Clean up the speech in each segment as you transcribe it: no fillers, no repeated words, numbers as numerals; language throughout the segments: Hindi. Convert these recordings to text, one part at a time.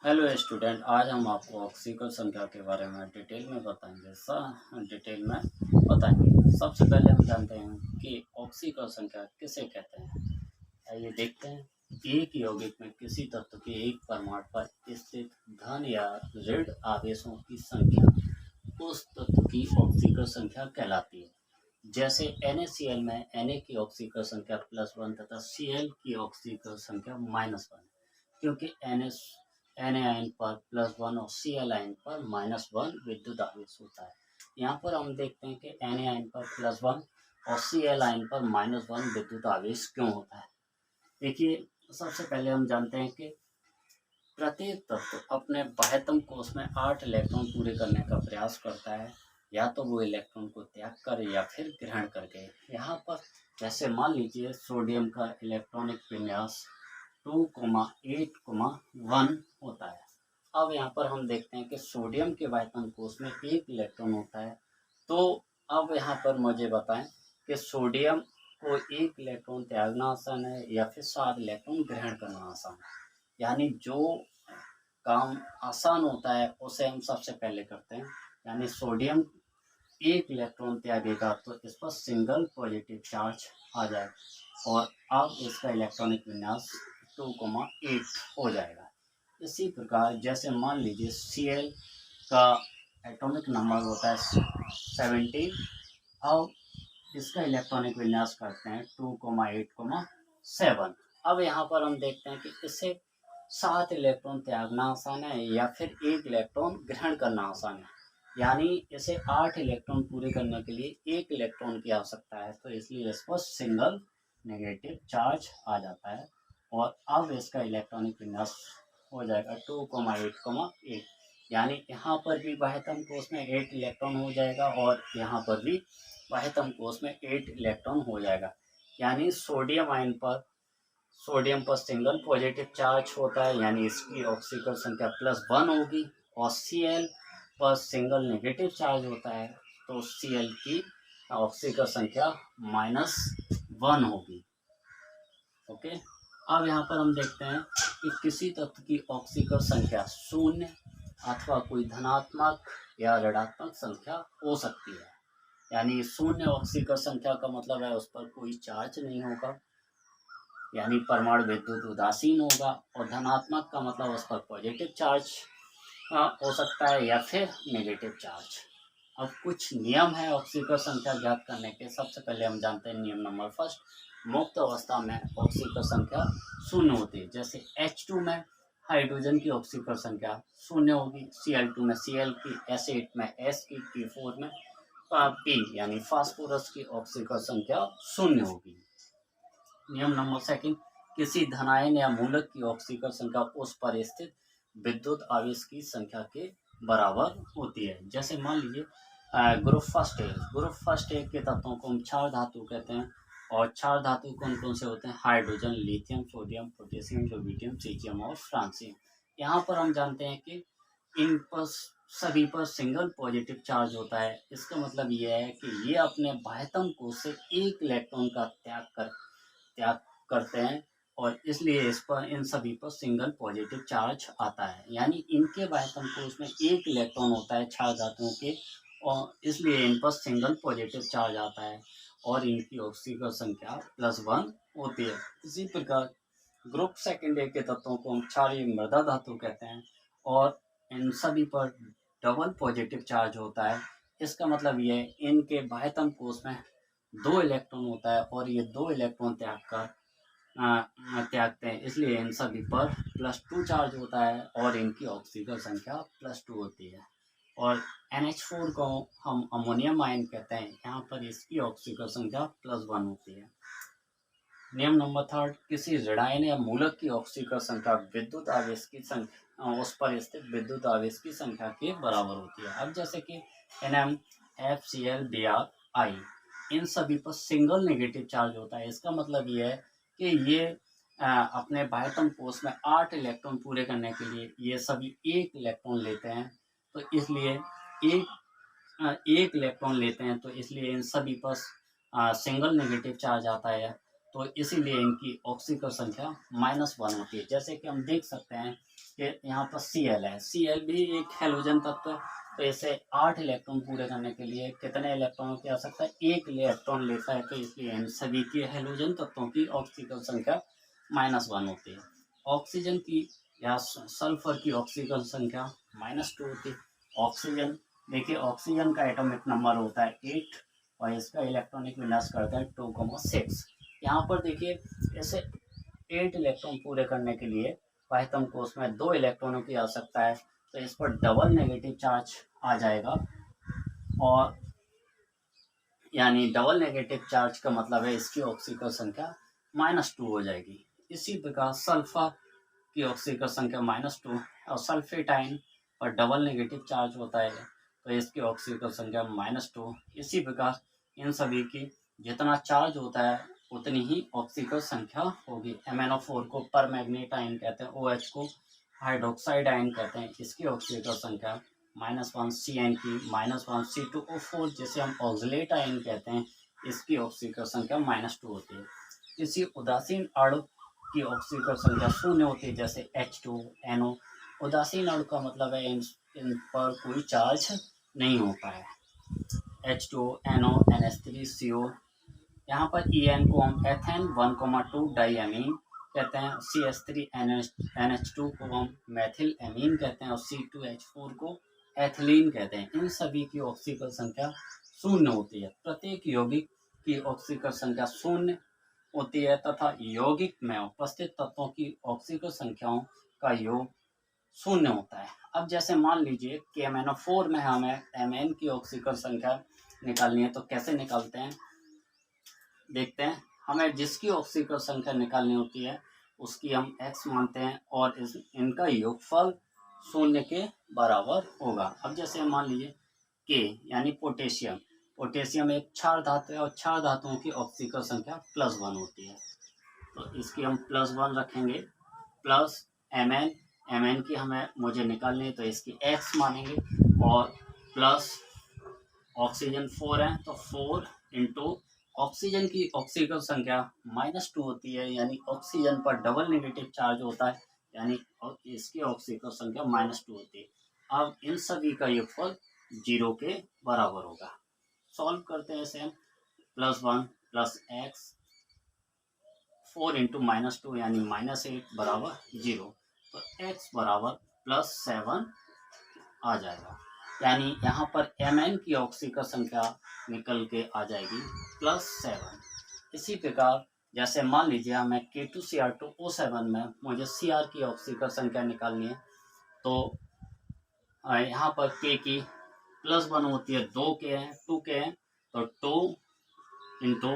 हेलो स्टूडेंट, आज हम आपको ऑक्सीकल संख्या के बारे में डिटेल में बताएंगे। सबसे पहले हम जानते हैं कि ऑक्सीकल संख्या किसे कहते हैं। आइए देखते हैं। एक यौगिक में किसी तत्व के एक परमाणु पर स्थित धन या ऋण आवेशों की संख्या उस तत्व की ऑक्सीकल संख्या कहलाती है। जैसे NaCl में Na की ऑक्सीकल संख्या +1 तथा Cl की ऑक्सीकल संख्या -1, क्योंकि Na आयन पर +1 और Cl आयन पर -1 विद्युत आवेश होता है। यहाँ पर हम देखते हैं कि Na आयन पर +1 और Cl आयन पर -1 विद्युत आवेश क्यों होता है। देखिए, सबसे पहले हम जानते हैं कि प्रत्येक तत्व अपने बाह्यतम कोश में 8 इलेक्ट्रॉन पूरे करने का प्रयास करता है, या तो वो इलेक्ट्रॉन को त्याग कर या फिर ग्रहण करके। यहाँ पर जैसे मान लीजिए सोडियम का इलेक्ट्रॉनिक विन्यास 2,8,1 होता है। अब यहाँ पर हम देखते हैं कि सोडियम के बाह्यतम कोश में 1 इलेक्ट्रॉन होता है। तो अब यहाँ पर मुझे बताएं कि सोडियम को 1 इलेक्ट्रॉन त्यागना आसान है या फिर 7 इलेक्ट्रॉन ग्रहण करना आसान है। यानी जो काम आसान होता है उसे हम सबसे पहले करते हैं। यानी सोडियम 1 इलेक्ट्रॉन त्यागेगा तो इस पर सिंगल पॉजिटिव चार्ज आ जाएगा और अब इसका इलेक्ट्रॉनिक विन्यास 2,8 हो जाएगा। इसी प्रकार जैसे मान लीजिए Cl का एटॉमिक नंबर होता है 17। अब इसका इलेक्ट्रॉनिक विन्यास करते हैं 2,8,7। अब यहाँ पर हम देखते हैं कि इसे 7 इलेक्ट्रॉन त्यागना आसान है या फिर 1 इलेक्ट्रॉन ग्रहण करना आसान है। यानी इसे 8 इलेक्ट्रॉन पूरे करने के लिए 1 इलेक्ट्रॉन की आवश्यकता है, तो इसलिए इस पर सिंगल नेगेटिव चार्ज आ जाता है और अब इसका इलेक्ट्रॉनिक विन्यास हो जाएगा 2,8,8। यानी यहाँ पर भी बाह्यतम कोश में 8 इलेक्ट्रॉन हो जाएगा और यहाँ पर भी बाह्यतम कोश में 8 इलेक्ट्रॉन हो जाएगा। यानी सोडियम पर सिंगल पॉजिटिव चार्ज होता है, यानी इसकी ऑक्सीकल संख्या +1 होगी, और Cl पर सिंगल नेगेटिव चार्ज होता है तो Cl की ऑक्सीकल संख्या -1 होगी। ओके। अब यहाँ पर हम देखते हैं कि किसी तत्व की ऑक्सीकल संख्या 0 अथवा कोई धनात्मक या ऋणात्मक संख्या हो सकती है। यानी 0 ऑक्सीकल संख्या का मतलब है उस पर कोई चार्ज नहीं होगा, यानी परमाणु विद्युत उदासीन होगा, और धनात्मक का मतलब उस पर पॉजिटिव चार्ज हो सकता है या फिर नेगेटिव चार्ज। अब कुछ नियम है ऑक्सीकल संख्या ज्ञात करने के। सबसे पहले हम जानते हैं नियम नंबर फर्स्ट। मुक्त अवस्था में ऑक्सीकल संख्या 0 होती है। जैसे H2 में हाइड्रोजन की ऑक्सीकल संख्या 0 होगी, Cl2 में Cl की, S8 में S की, P4 में P यानी फास्फोरस की ऑक्सीकल संख्या 0 होगी। नियम नंबर सेकंड, किसी धनायन या मूलक की ऑक्सीकल संख्या उस पर स्थित विद्युत आवेश की संख्या के बराबर होती है। जैसे मान लीजिए ग्रुप फर्स्ट एग के तत्वों को हम क्षार धातु कहते हैं, और क्षार धातु कौन कौन से होते हैं? Hydrogen, lithium, sodium, potassium, sodium, caesium और फ्रांसियम। यहाँ पर हम जानते हैं कि इन पर सभी पर सिंगल पॉजिटिव चार्ज होता है। इसका मतलब यह है कि ये अपने बाह्यतम कोश से 1 इलेक्ट्रॉन का त्याग करते हैं और इसलिए इस पर इन सभी पर सिंगल पॉजिटिव चार्ज आता है। यानी इनके बाह्यतम कोश में 1 इलेक्ट्रॉन होता है क्षार धातुओं के, और इसलिए इन पर सिंगल पॉजिटिव चार्ज आता है और इनकी ऑक्सीकल संख्या +1 होती है। इसी प्रकार ग्रुप सेकेंड ए के तत्वों को हम क्षारीय मृदा धातु कहते हैं और इन सभी पर डबल पॉजिटिव चार्ज होता है। इसका मतलब ये है इनके बाह्यतम कोश में 2 इलेक्ट्रॉन होता है और ये 2 इलेक्ट्रॉन त्यागते हैं, इसलिए इन सभी पर +2 चार्ज होता है और इनकी ऑक्सीकल संख्या +2 होती है। और NH4 को हम अमोनियम आयन कहते हैं, यहाँ पर इसकी ऑक्सीकल संख्या +1 होती है। नियम नंबर थर्ड, किसी ऋणायन या मूलक की ऑक्सीकल संख्या विद्युत आवेश की संख्या उस पर स्थित विद्युत आवेश की संख्या के बराबर होती है। अब जैसे कि NMFCl Br I, इन सभी पर सिंगल नेगेटिव चार्ज होता है। इसका मतलब ये है कि ये अपने बाह्यतम कोश में 8 इलेक्ट्रॉन पूरे करने के लिए ये सभी 1 इलेक्ट्रॉन लेते हैं, तो इसलिए एक इलेक्ट्रॉन लेते हैं, तो इसलिए इन सभी पर सिंगल नेगेटिव चार्ज आता है तो इसीलिए इनकी ऑक्सीकर संख्या -1 होती है। जैसे कि हम देख सकते हैं कि यहाँ पर Cl है, Cl भी एक हैलोजन तत्व है, तो इसे 8 इलेक्ट्रॉन पूरे करने के लिए कितने इलेक्ट्रॉनों की आवश्यकता है? 1 इलेक्ट्रॉन लेता है, तो इसलिए इन सभी की हैलोजन तत्वों की ऑक्सीकर संख्या -1 होती है। ऑक्सीजन की या सल्फर की ऑक्सीकर संख्या -2 होती है। ऑक्सीजन, देखिए ऑक्सीजन का एटॉमिक नंबर होता है 8 और इसका इलेक्ट्रॉनिक विन्यास करता है 2,6। यहाँ पर देखिए ऐसे 8 इलेक्ट्रॉन पूरे करने के लिए वाहितम कोष में 2 इलेक्ट्रॉनों की आवश्यकता है, तो इस पर डबल नेगेटिव चार्ज आ जाएगा, और यानी डबल नेगेटिव चार्ज का मतलब है इसकी ऑक्सीकर संख्या -2 हो जाएगी। इसी प्रकार सल्फर की ऑक्सीकर संख्या -2 और सल्फेट आयन पर डबल नेगेटिव चार्ज होता है, तो इसकी ऑक्सीकर संख्या -2। इसी प्रकार इन सभी की जितना चार्ज होता है उतनी ही ऑक्सीकर संख्या होगी। MnO4 को परमैंगनेट आयन कहते हैं, OH को हाइड्रोक्साइड आयन कहते हैं, इसकी ऑक्सीकर संख्या -1। Cn की -1। C2O4 जिसे हम ऑक्सलेट आयन कहते हैं, इसकी ऑक्सीकर संख्या -2 होती है। किसी उदासीन अणु की ऑक्सीकर संख्या 0 होती है, जैसे H2NO। उदासीन अणु का मतलब है इन पर कोई चार्ज नहीं होता है। H2NO, NH3CO। यहाँ पर En को हम एथेन 1,2 डाईएमीन कहते हैं, CH3NH2 को हम मेथिल एमीन कहते हैं और C2H4 को एथिलीन कहते हैं। इन सभी की ऑक्सीकर संख्या 0 होती है। प्रत्येक यौगिक की ऑक्सीकर संख्या 0 होती है तथा यौगिक में उपस्थित तत्वों की ऑक्सीकर संख्याओं का योग 0 होता है। अब जैसे मान लीजिए कि MnO4 में हमें Mn की ऑक्सीकर संख्या निकालनी है, तो कैसे निकालते हैं देखते हैं। हमें जिसकी ऑक्सीकर संख्या निकालनी होती है उसकी हम x मानते हैं और इनका योगफल 0 के बराबर होगा। अब जैसे मान लीजिए K यानी पोटेशियम, पोटेशियम एक क्षार धातु है और क्षार धातुओं की ऑक्सीकर संख्या +1 होती है, तो इसकी हम +1 रखेंगे, प्लस Mn की मुझे निकालनी है, तो इसकी x मानेंगे, और प्लस ऑक्सीजन 4 है तो 4 इंटू ऑक्सीजन की ऑक्सीकर संख्या -2 होती है, यानी ऑक्सीजन पर डबल नेगेटिव चार्ज होता है, यानी इसकी ऑक्सीकर संख्या -2 होती है। अब इन सभी का योगफल 0 के बराबर होगा। सॉल्व करते हैं इसे हम। +1 प्लस x 4 इंटू -2 यानी -8 बराबर 0, तो x बराबर +7 आ जाएगा, यानी यहाँ पर Mn की ऑक्सीकर संख्या निकल के आ जाएगी +7। इसी प्रकार जैसे मान लीजिए हमें K2Cr2O7 में मुझे Cr की ऑक्सीकर संख्या निकालनी है, तो यहाँ पर K की +1 होती है, 2K है, 2K है, तो 2 इंटू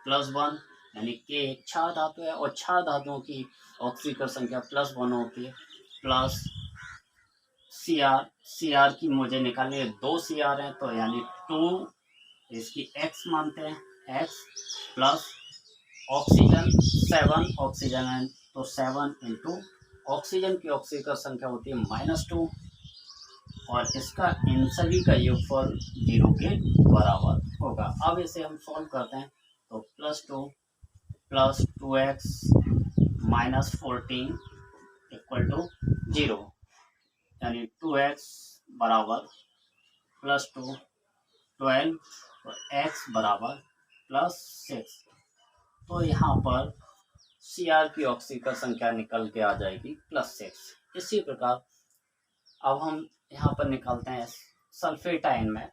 +1 यानी K एक क्षार धातु है और क्षार धातुओं की ऑक्सीकर संख्या +1 होती है, प्लस Cr की मुझे निकालनी है, 2 Cr है, तो यानी 2, इसकी x मानते हैं, x प्लस ऑक्सीजन 7 ऑक्सीजन है, तो 7 इंटू ऑक्सीजन की ऑक्सीकर संख्या होती है -2 और इसका इन सभी का योगफल 0 के बराबर होगा। अब इसे हम सॉल्व करते हैं, तो +2 प्लस 2x -14 इक्वल टू 0, यानी 2x बराबर +2 12 और x बराबर +6। तो यहाँ पर Cr की ऑक्सीकर संख्या निकल के आ जाएगी +6। इसी प्रकार अब हम यहाँ पर निकालते हैं सल्फेट आयन में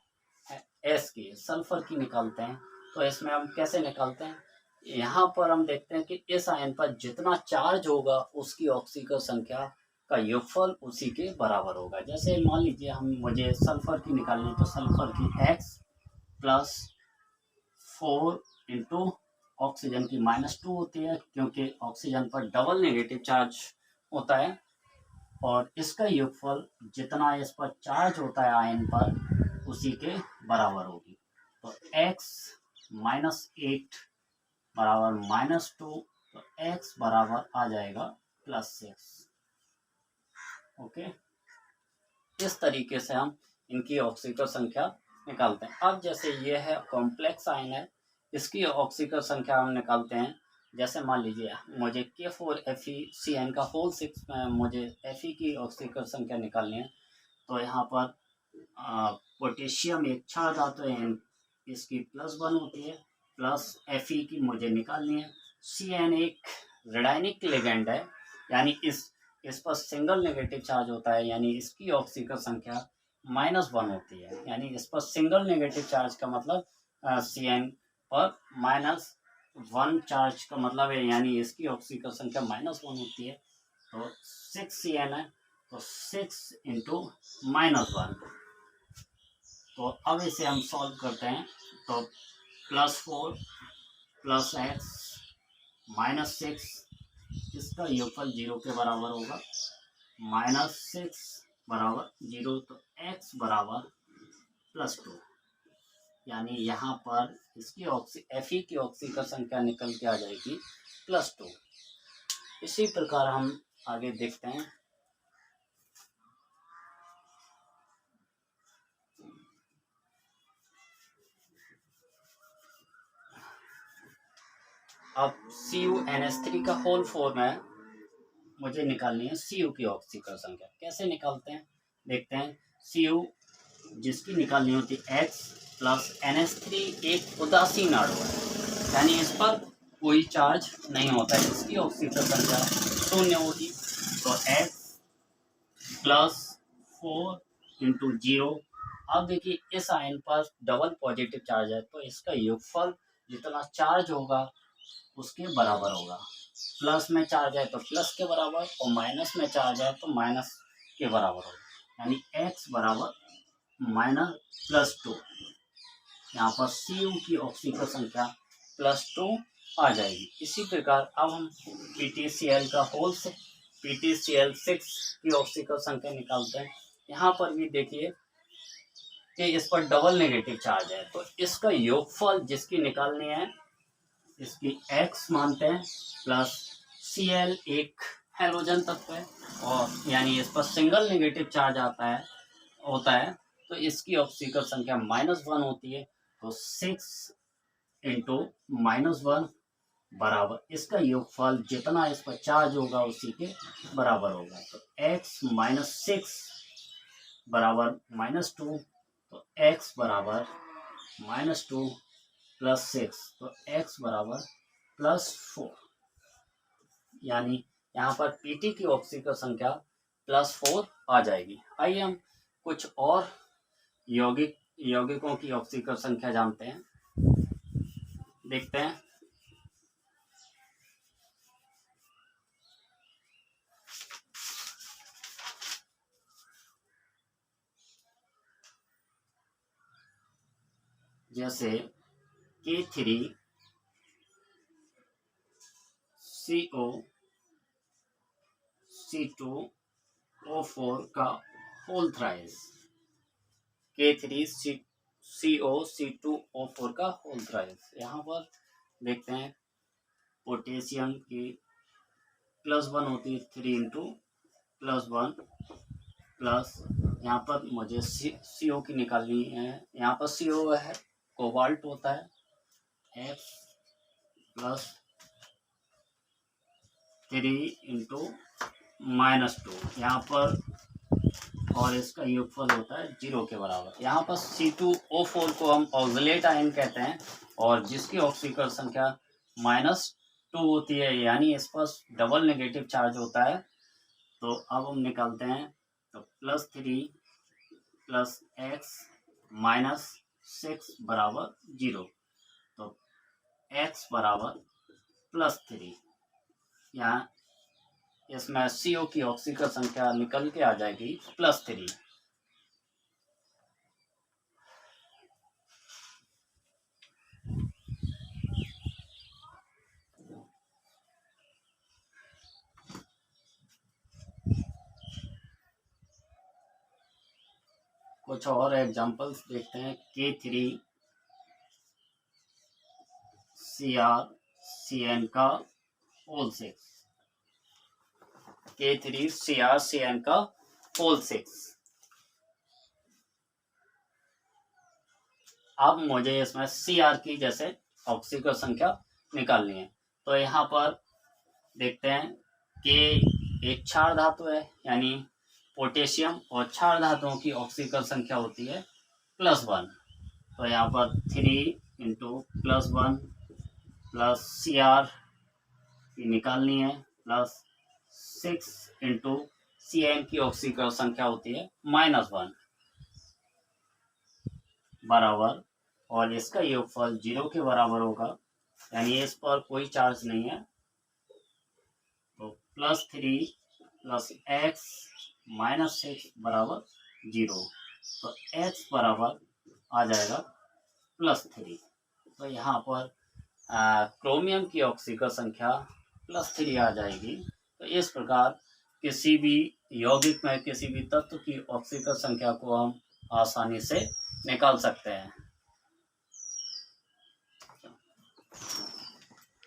S की, सल्फर की निकालते हैं, तो इसमें हम कैसे निकालते हैं, यहाँ पर हम देखते हैं कि इस आयन पर जितना चार्ज होगा उसकी ऑक्सीकर संख्या का योगफल उसी के बराबर होगा। जैसे मान लीजिए मुझे सल्फर की निकालनी है, तो सल्फर की x प्लस 4 इंटू ऑक्सीजन की -2 होती है, क्योंकि ऑक्सीजन पर डबल नेगेटिव चार्ज होता है, और इसका योगफल जितना इस पर चार्ज होता है आयन पर उसी के बराबर होगी। तो x -8 बराबर -2, तो x बराबर आ जाएगा +6। ओके, इस तरीके से हम इनकी ऑक्सीकर संख्या निकालते हैं। अब जैसे ये है कॉम्प्लेक्स आयन है, इसकी ऑक्सीकर संख्या हम निकालते हैं, जैसे मान लीजिए मुझे K4FeCN का होल 6 में मुझे Fe की ऑक्सीकरण संख्या निकालनी है, तो यहाँ पर पोटेशियम एक क्षार धातु है, इसकी +1 होती है, प्लस Fe की मुझे निकालनी है। CN एक रेडायनिक लिगेंड है, यानी इस पर सिंगल नेगेटिव चार्ज होता है, यानी इसकी ऑक्सीकरण संख्या -1 होती है। यानी इस पर सिंगल नेगेटिव चार्ज का मतलब CN पर -1 चार्ज का मतलब है, यानी इसकी ऑक्सीकरण संख्या -1 होती है। तो 6CN है, तो 6 इंटू -1। तो अब इसे हम सॉल्व करते हैं, तो +4 + x -6, इसका योगफल 0 के बराबर होगा। -6 बराबर 0, तो x बराबर +2, यानी यहाँ पर इसकी Fe की ऑक्सीकरण संख्या निकल के आ जाएगी +2। इसी प्रकार हम आगे देखते हैं। अब CuNH3 का होल 4 में मुझे निकालनी है Cu की ऑक्सीकरण संख्या। कैसे निकालते हैं देखते हैं। Cu जिसकी निकालनी होती है X + NH3 एक उदासीन अणु है, यानी इस पर कोई चार्ज नहीं होता है, इसकी ऑक्सीकरण संख्या 0 होगी। तो X +4 इंटू 0। अब देखिए इस आयन पर डबल पॉजिटिव चार्ज है, तो इसका योगफल जितना चार्ज होगा उसके बराबर होगा। प्लस में चार्ज है तो प्लस के बराबर, और माइनस में चार्ज है तो माइनस के बराबर होगा, यानी x बराबर -+2। यहाँ पर Cu की ऑक्सीकरण संख्या +2 आ जाएगी। इसी प्रकार अब हम PTCl का होल से PTCl6 की ऑक्सीकरण संख्या निकालते हैं। यहाँ पर भी देखिए कि इस पर डबल नेगेटिव चार्ज है, तो इसका योगफल जिसकी निकालनी है इसकी x मानते हैं, प्लस Cl एक हैलोजन तत्व है, और यानी इस पर सिंगल नेगेटिव चार्ज होता है, तो इसकी ऑक्सीकरण संख्या -1 होती है। तो 6 इंटू -1 बराबर इसका योगफल जितना इस पर चार्ज होगा उसी के बराबर होगा। तो x -6 बराबर -2, तो x बराबर -2 + 6, तो x बराबर +4, यानी यहाँ पर Pt की ऑक्सीकरण संख्या +4 आ जाएगी। आइए हम कुछ और यौगिकों की ऑक्सीकरण संख्या जानते हैं, देखते हैं। जैसे K3CO C2O4 का होल थ्राइस, K3CO C2O4 का होल थ्राइस। यहाँ पर देखते हैं पोटेशियम की +1 होती है, 3 इंटू +1 प्लस, यहाँ पर मुझे CO की निकालनी है। यहाँ पर CO है कोबाल्ट होता है, X +3 इंटू -2 यहाँ पर, और इसका योगफल होता है 0 के बराबर। यहाँ पर C2O4 को हम ऑक्सलेट आयन कहते हैं, और जिसकी ऑक्सीकरण संख्या -2 होती है, यानी इस पर डबल नेगेटिव चार्ज होता है। तो अब हम निकालते हैं, तो +3 + x -6 बराबर 0, तो x बराबर +3। यहाँ इसमें CO की ऑक्सीकरण संख्या निकल के आ जाएगी +3। कुछ और एग्जांपल्स देखते हैं। K3CrCN का होल 6, K3CrCN का होल 6। अब मुझे इसमें Cr की जैसे ऑक्सीकरण संख्या निकालनी है, तो यहाँ पर देखते हैं कि एक क्षार धातु है, यानी पोटेशियम और क्षार धातुओं की ऑक्सीकरण संख्या होती है +1। तो यहाँ पर 3 इंटू +1 प्लस Cr निकालनी है प्लस 6 इंटू Cn की ऑक्सीकरण संख्या होती है -1 बराबर, और इसका योगफल 0 के बराबर होगा, यानी इस पर कोई चार्ज नहीं है। तो +3 प्लस x -6 बराबर 0। तो x बराबर आ जाएगा +3। तो यहाँ पर क्रोमियम की ऑक्सीकरण संख्या +3 आ जाएगी। तो इस प्रकार किसी भी यौगिक में किसी भी तत्व की ऑक्सीकरण संख्या को हम आसानी से निकाल सकते हैं।